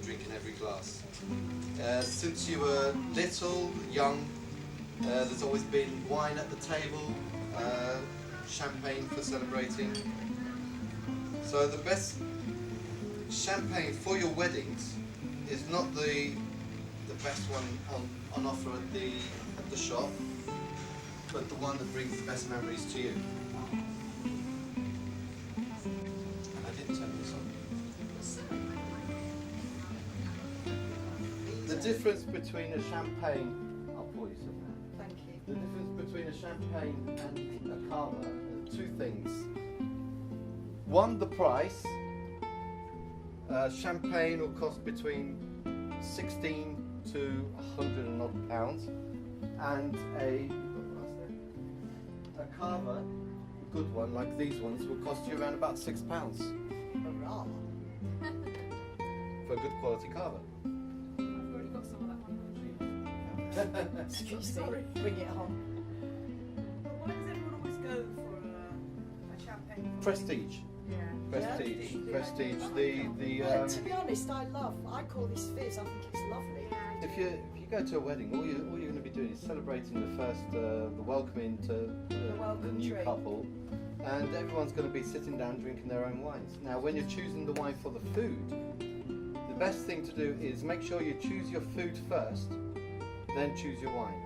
drink in every glass. Since you were little, young, there's always been wine at the table, champagne for celebrating. So the best champagne for your weddings is not the best one on offer at the shop, but the one that brings the best memories to you. I didn't turn this on. The difference between a champagne, I'll pour you some now. Thank you. The difference between a champagne and a cava are two things. One, the price. Champagne will cost between 16 to 100 and odd pounds, and a cava, a good one like these ones, will cost you around about £6 Hurrah. for a good quality cava. I've already got some of that one. Excuse me, bring it on. But why does everyone always go for a champagne? Prestige. Yeah. Prestige. Yeah. Prestige. Well, to be honest, I call this fizz. I think it's lovely. If you go to a wedding, all you're going to be doing is celebrating the welcoming to the new drink. couple, and everyone's going to be sitting down drinking their own wines. Now, when you're choosing the wine for the food, the best thing to do is make sure you choose your food first, then choose your wine.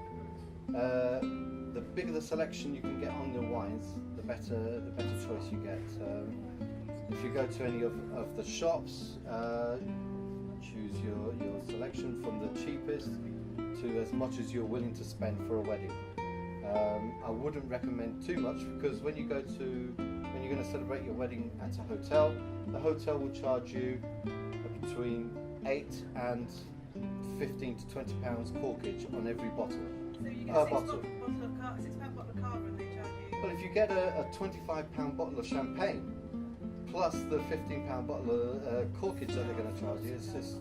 The bigger the selection you can get on your wines, the better choice you get. If you go to any of the shops, choose your selection from the cheapest to as much as you're willing to spend for a wedding. I wouldn't recommend too much, because when you're going to celebrate your wedding at a hotel, the hotel will charge you between 8 and 15 to 20 pounds corkage on every bottle. So you get Per £6 bottle. bottle of cava and they charge you. Well, if you get a £25 bottle of champagne plus the £15 bottle of corkage that they're going to charge you, it's just,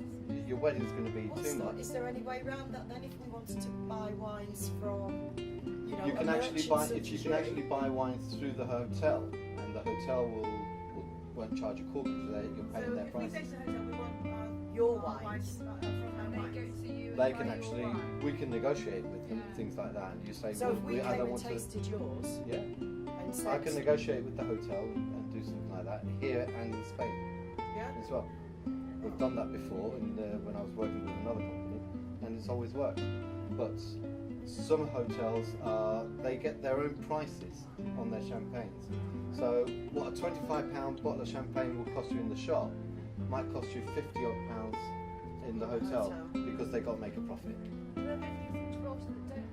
your wedding's going to be too much. Is there any way around that then? If we wanted to buy wines from, You can actually buy wines through the hotel, and the hotel won't charge you corkage. You're paying their So if we price. say to the hotel we want Your our wines. from our They wines. go to you and They buy can your actually, wine. we can negotiate with them, Yeah. things like that. And you say, So if we I came don't and want to. tasted yours Yeah, and I said, can negotiate with the hotel and do something like that here and in Spain yeah, as well. We've done that before, when I was working with another company, and it's always worked. But some hotels they get their own prices on their champagnes. So what a £25 bottle of champagne will cost you in the shop might cost you 50 odd pounds in the hotel, because they got to make a profit. Are there venues in Gibraltar that don't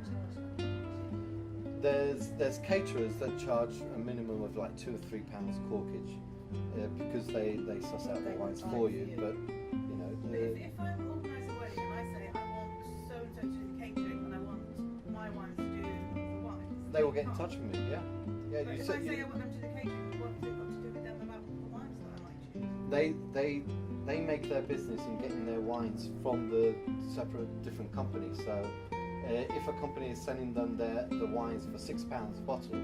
charge? There's caterers that charge a minimum of like £2 or £3 corkage, because they suss out the wines for you. But you know, But if I organise a wedding and I say I want so and so to do the catering and I want My Wines to do the wines, they will get in touch with me. Yeah, yeah. But You if said I say I want them to do the catering, what's it got to do with them about the wines that I might choose? they make their business in getting their wines from the separate different companies. So if a company is selling them the wines for £6 a bottle,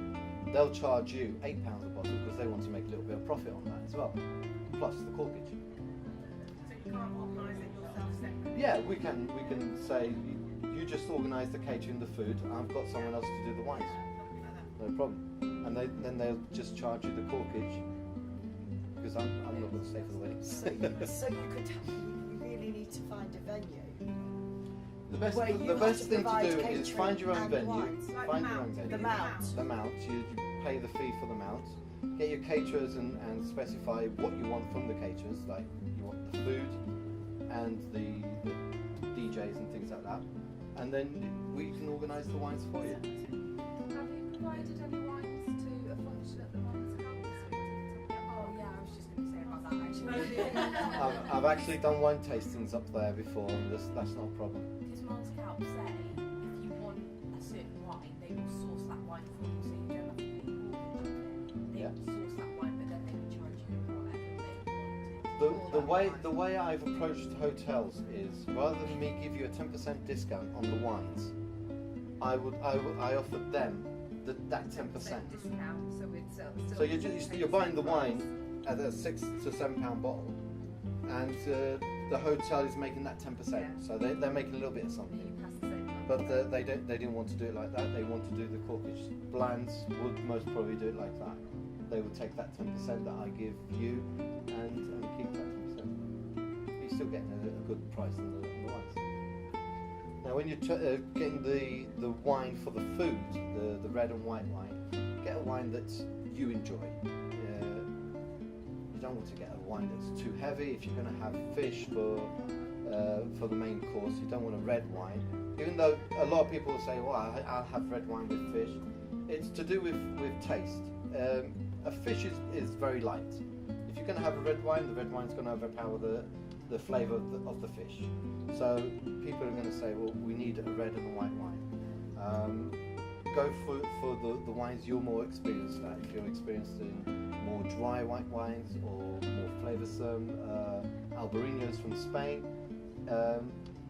they'll charge you £8 a bottle, because they want to make a little bit of profit on that as well, plus the corkage. So you can't organise it yourself separately? Yeah, we can say you just organise the catering, the food. I've got someone else to do the wines. Something like that. No problem. And then they'll just charge you the corkage, because I'm not going to stay for the wedding. so you really need to find a venue. The best Where you thing have to to do provide is catering find your own and venue. wines. Like Find the your own mount. venue. The mount. The mount. You pay the fee for the mount. Get your caterers and specify what you want from the caterers. Like you want the food and the DJs and things like that. And then we can organise the wines for you. Have you provided any wines to a function at the Wines Gibraltar? Oh yeah, I was just going to say about that actually. I've actually done wine tastings up there before, and that's not a problem. Because Monte Carlo say if you want a certain wine, they will source that wine for you, so you don't have to pay mortgage. They Yeah. will source that wine, but then they will charge you whatever they want. The way I've approached hotels is, rather than me give you a 10% discount on the wines, I offer them that 10%. Discount, so it's So you're buying the wine at a £6 to £7 bottle, and the hotel is making that 10%. Yeah. So they're making a little bit of something. But they didn't want to do it like that. They want to do the corkage. Blands would most probably do it like that. They would take that 10% that I give you and keep that 10%. You're still getting a good price on the wines. Now, when you're getting the wine for the food, the red and white wine, get a wine that you enjoy. You don't want to get a wine that's too heavy. If you're going to have fish for the main course, you don't want a red wine. Even though a lot of people say, well, I'll have red wine with fish. It's to do with taste. A fish is very light. If you're going to have a red wine, the red wine's going to overpower the flavour of the fish. So people are going to say, well, we need a red and a white wine. Go for the wines you're more experienced at. If you're experienced in more dry white wines or more flavoursome, Albariños from Spain.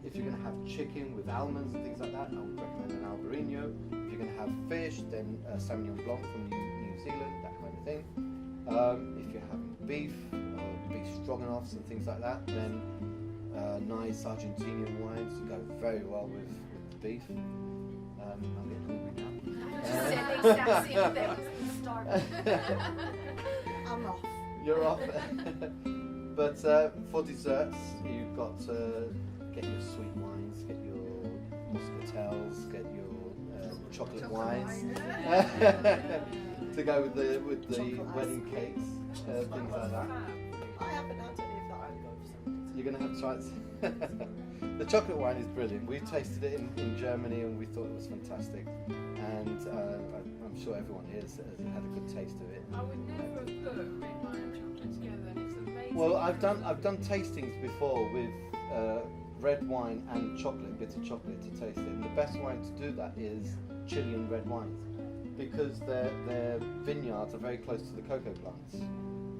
If you're going to have chicken with almonds and things like that, I would recommend an Albariño. If you're going to have fish, then Sauvignon Blanc from New Zealand, that kind of thing. If you're having beef, beef stroganoffs and things like that, then nice Argentinian wines go very well with the beef. I'm getting hungry now. I'm off. You're off. But for desserts, you've got to get your sweet wines, get your muscatels, get your chocolate wines to go with the Chocolate wedding ice cakes, things like that. I haven't had any of that. I'd go for something. You're going to have to try it. The chocolate wine is brilliant. We tasted it in Germany and we thought it was fantastic. And I'm sure everyone here has had a good taste of it. I would never have put red wine and chocolate together, and it's amazing. Well, I've done tastings before with red wine and chocolate, bitter chocolate to taste it. And the best wine to do that is Chilean red wines, because their vineyards are very close to the cocoa plants,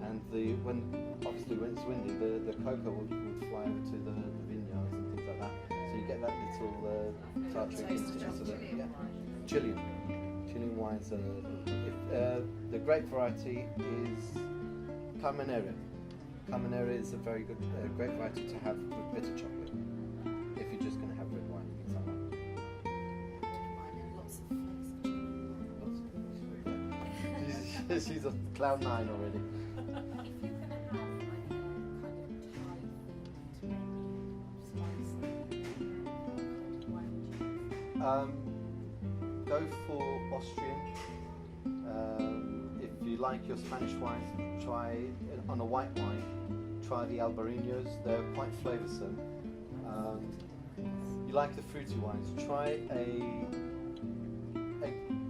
and when it's windy, the cocoa would fly over to the vineyards and things like that. So you get that little tartaric into the Chilean wines. The grape variety is Carmenere. Carmenere is a very good grape variety to have with bitter chocolate. If you're just going to have red wine, things like that. Lots of She's on cloud 9 already. Go for Austrian. If you like your Spanish wines, try on a white wine. Try the Albariños. They're quite flavoursome. You like the fruity wines? Try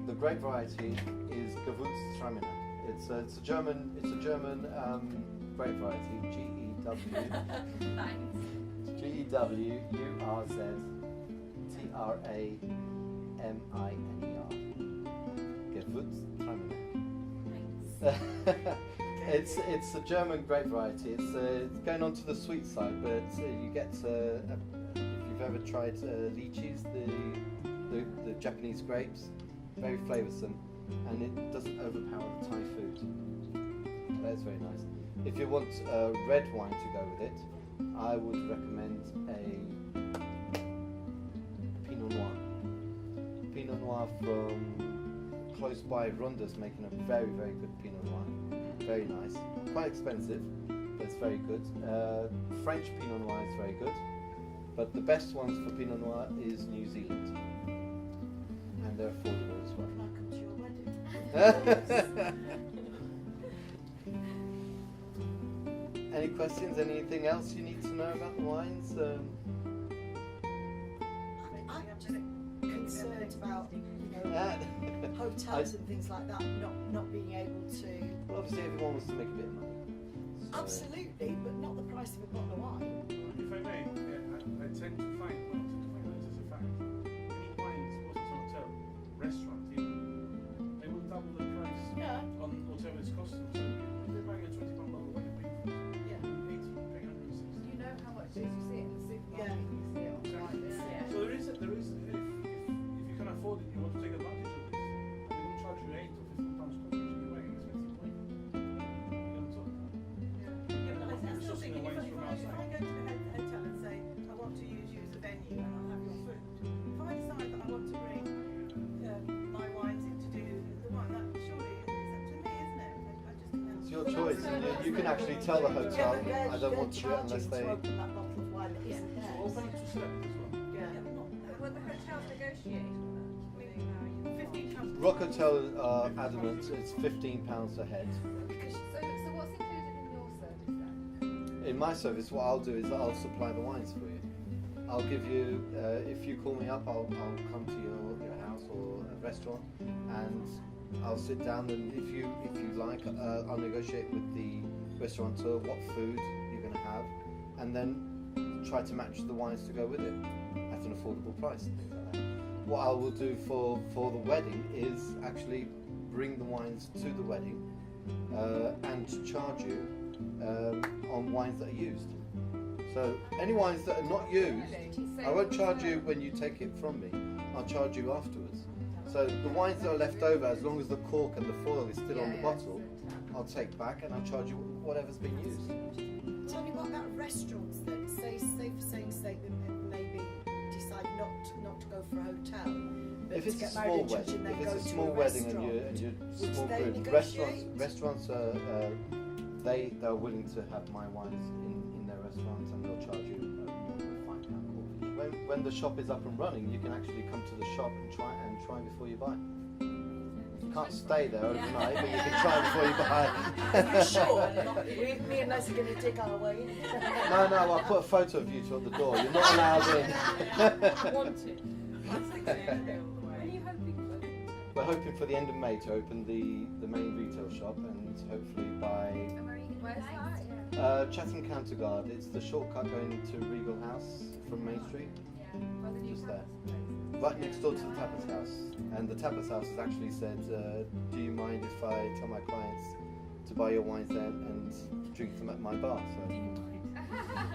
the grape variety is Gewürztraminer. It's a German grape variety. Gewurztraminer. Gewürztraminer. It's a German grape variety. It's going on to the sweet side, but you get if you've ever tried lychees, the Japanese grapes, very flavoursome, and it doesn't overpower the Thai food. That's very nice. If you want red wine to go with it, I would recommend a Pinot Noir. Pinot Noir from close by Ronda's making a very, very good Pinot Noir. Very nice. Quite expensive, but it's very good. French Pinot Noir is very good, but the best ones for Pinot Noir is New Zealand. And they're affordable as well. Welcome to your wedding. Any questions? Anything else you need to know about the wines? I'm just concerned about hotels and things like that not being able to. Well, obviously everyone wants to make a bit of money. So. Absolutely, but not the price of a bottle of wine. If I may, I tend to find, this is a fact, any wines, whether it's a hotel, restaurant even, they will double the price on whatever it's costing. So if they're buying a £20 bottle, what are you paying for it? Yeah. 80, you're paying 160. You know how much it is. You see it in the supermarket. Yeah. You see it on the right. So there is if you can afford it, you want to take advantage of this. They don't charge you £8 or £15 coffee, you're buying expensive wine. You know what I'm talking about? I still think if I go to the hotel You can actually tell the hotel, Yeah, I don't want to do it unless they... to open that bottle of wine that isn't Or theirs. open it to sell it as well. Yeah. Will the hotels negotiate with that? £15. Rock Hotel are adamant it's £15 a head. So what's included in your service then? In my service, what I'll do is I'll supply the wines for you. I'll give you, if you call me up, I'll come to your house or a restaurant, and I'll sit down, and if you like, I'll negotiate with the restaurateur what food you're going to have, and then try to match the wines to go with it at an affordable price and things like that. What I will do for the wedding is actually bring the wines to the wedding and charge you on wines that are used. So any wines that are not used, I won't charge you when you take it from me. I'll charge you afterwards. So the wines that are left over, as long as the cork and the foil is still on the bottle, I'll take back and I'll charge you whatever's been used. Tell me what about restaurants then? Say for saying sake, they maybe decide not to go for a hotel. But If it's to a get married small in church wedding, and then if go it's a to small a wedding restaurant, and you're would small they group, negotiate? restaurants are they're willing to have my wines in their restaurants, and they'll charge you a £5 corkage. When the shop is up and running, you can actually come to the shop and try before you buy. You can't stay there overnight, but you can try before you buy. Sure. Me and Les are going to dig our way in. No, I'll put a photo of you two at the door. You're not allowed in. Wanted. Plastic all the way. What are you hoping for? We're hoping for the end of May to open the main retail shop, and hopefully by And where are you going to start? Chatham Counterguard. It's the shortcut going to Regal House from Main Street, By the new just there. tapas place. Right next door to the Tapas House. And the Tapas House has actually said, do you mind if I tell my clients to buy your wines there and drink them at my bar? So,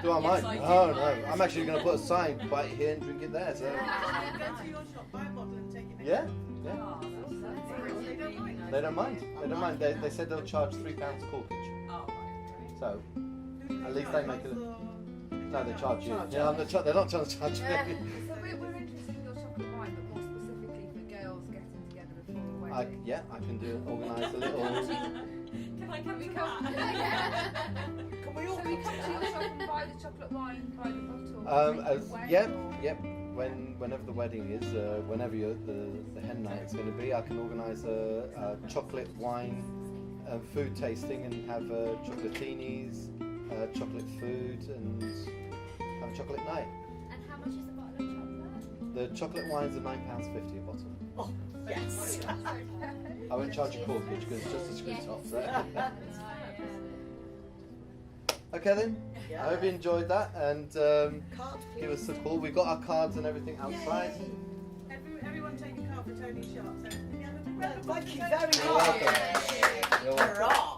do I mind? I do Oh mind. no, I'm actually going to put a sign, buy it here and drink it there. So, Go to your shop, buy a bottle and take it next yeah, time. yeah. Oh, that's They don't mind. They don't mind. They don't mind. They said they'll charge £3 corkage. Oh, right. So, Who do they at least charge? they make it. Us or- No, they charge you. Yeah, they're not trying to charge Yeah. me. So we're interested in your chocolate wine, but more specifically for girls getting together before a wedding. Yeah, I can organise a little. Can I come we to come? that? Can we all Shall we come come to to the shop and buy the chocolate wine by the bottle? Take it away, Yep. or- Whenever the wedding is, whenever the hen night is going to be, I can organise a chocolate wine food tasting and have chocolatinis, chocolate food, and have a chocolate night. And how much is a bottle of chocolate? The chocolate wines are £9.50 a bottle. Oh, yes. I won't charge you corkage because it's just a screw top. So. Okay then. I hope you enjoyed that, and Card, give us please. a call. We've got our cards and everything outside. Yay. Everyone take a card for Tony's shop. So, yeah, Thank you very You're much. welcome. You're welcome. Hurrah.